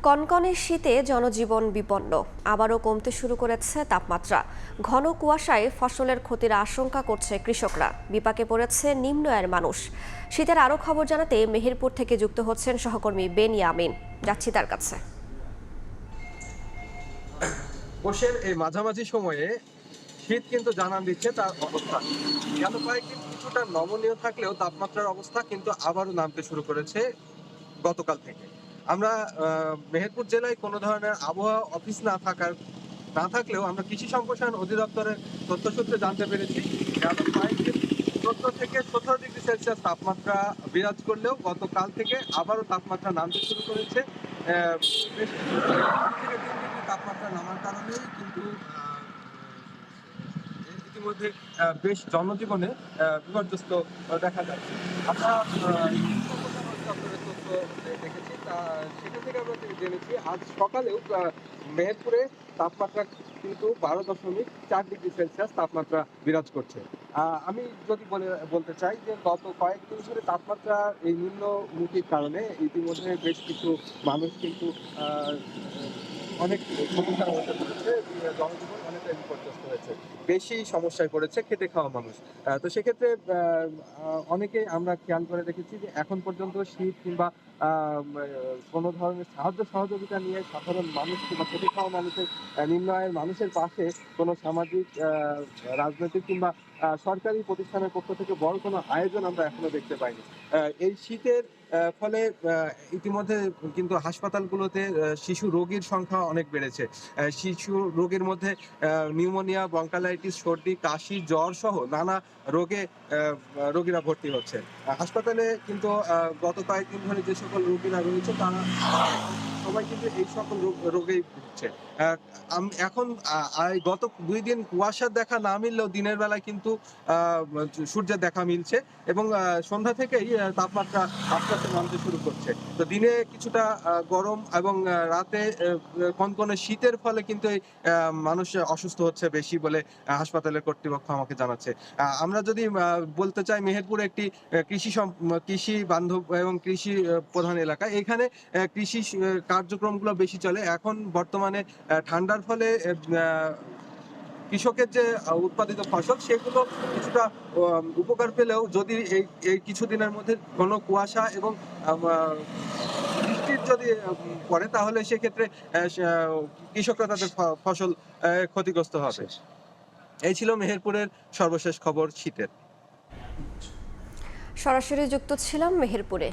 কনকনে শীতে জনজীবন বিপন্ন। আবারও কমতে শুরু করেছে তাপমাত্রা। ঘন কুয়াশায় ফসলের ক্ষতির আশঙ্কা করছে কৃষকরা। বিপাকে পড়েছে নিম্ন আয়ের মানুষ। শীতের আরও খবর জানাতে মেহেরপুর থেকে যুক্ত হচ্ছেন সহকর্মী বেনিয়ামিন। যাচ্ছি তার কাছে। পৌষের এই মাঝামাঝি সময়ে শীত কিন্তু জানান দিচ্ছে তার অবস্থান। গত কয়েকদিন কিছুটা নমনীয় থাকলেও তাপমাত্রার অবস্থা কিন্তু আবারও নামতে শুরু করেছে গতকাল থেকে। আমরা মেহেরপুর জেলায় কোনো ধরনের আবহাওয়া অফিস না থাকলেও আমরা কৃষি সম্প্রসারণ অধিদপ্তরের তথ্যসূত্রে জানতে পেরেছি গত কয়েকদিন 14 থেকে 17 ডিগ্রি সেলসিয়াস তাপমাত্রা বিরাজ করলেও গতকাল থেকে আবারও তাপমাত্রা নামতে শুরু করেছে। বেশ কিছু 2 থেকে 3 ডিগ্রি তাপমাত্রা নামার কারণেই কিন্তু ইতিমধ্যে বেশ জনজীবনে বিপর্যস্ত দেখা যাচ্ছে। আমরা দপ্তরের তথ্য দেখেছি, সেখান থেকে আমরা জেনেছি আজ সকালেও মেহেরপুরে তাপমাত্রা কিন্তু 12.4 ডিগ্রি সেলসিয়াস তাপমাত্রা বিরাজ করছে। আমি যদি বলতে চাই যে গত কয়েকদিন ধরে তাপমাত্রা এই নিম্নমুখীর কারণে ইতিমধ্যে বেশ কিছু মানুষ কিন্তু অনেক সমস্যার মধ্যে পড়েছে, জনজীবন অনেকটাই বিপর্যস্ত হয়েছে, বেশি সমস্যায় পড়েছে খেটে খাওয়া মানুষ। তো সেক্ষেত্রে অনেকেই আমরা খেয়াল করে দেখেছি যে এখন পর্যন্ত শীত কিংবা কোনো ধরনের সাহায্য সহযোগিতা নিয়ে সাধারণ মানুষ কিংবা খেটে খাওয়া মানুষের, নিম্ন আয়ের মানুষের পাশে কোনো সামাজিক, রাজনৈতিক কিংবা সরকারি প্রতিষ্ঠানের পক্ষ থেকে বড় কোনো আয়োজন আমরা এখনো দেখতে পাইনি। এই শীতের ফলে ইতিমধ্যে কিন্তু হাসপাতালগুলোতে শিশু রোগীর সংখ্যা অনেক বেড়েছে। শিশু রোগের মধ্যে নিউমোনিয়া, ব্রঙ্কালাইটিস, সর্দি, কাশি, জ্বর সহ নানা রোগে রোগীরা ভর্তি হচ্ছে। হাসপাতালে কিন্তু গত কয়েকদিন ধরে যে সকল রোগীরা রয়েছে তারা সবাই কিন্তু এই সকল রোগেই ভুগছে। আ এখন গত ২ দিন কুয়াশার দেখা না মিললেও দিনের বেলায় কিন্তু আ সূর্যের দেখা মিলছে এবং সন্ধ্যা থেকেই তাপমাত্রা আস্তে, আস্তে নামতে শুরু করছে। তো দিনে কিছুটা গরম এবং রাতে কনকনে শীতের ফলে কিন্তু এই মানুষ অসুস্থ হচ্ছে বেশি বলে হাসপাতালের কর্তৃপক্ষ আমাকে জানাচ্ছে। আমরা যদি বলতে চাই মেহেরপুর একটি কৃষি বান্ধব এবং কৃষি প্রধান এলাকা। এখানে কৃষি কার্যক্রমগুলো বেশি চলে। এখন বর্তমানে ঠান্ডার ফলে কৃষকের যে উৎপাদিত ফসল সেগুলো কিছুটা উপকার পেলেও যদি এই কিছুদিনের মধ্যে ঘন কুয়াশা এবং বৃষ্টির যদি পড়ে তাহলে সেক্ষেত্রে কৃষকরা তাদের ফসল ক্ষতিগ্রস্ত হবে। এই ছিল মেহেরপুরের সর্বশেষ খবর শীতের। সরাসরি যুক্ত ছিলাম মেহেরপুরে।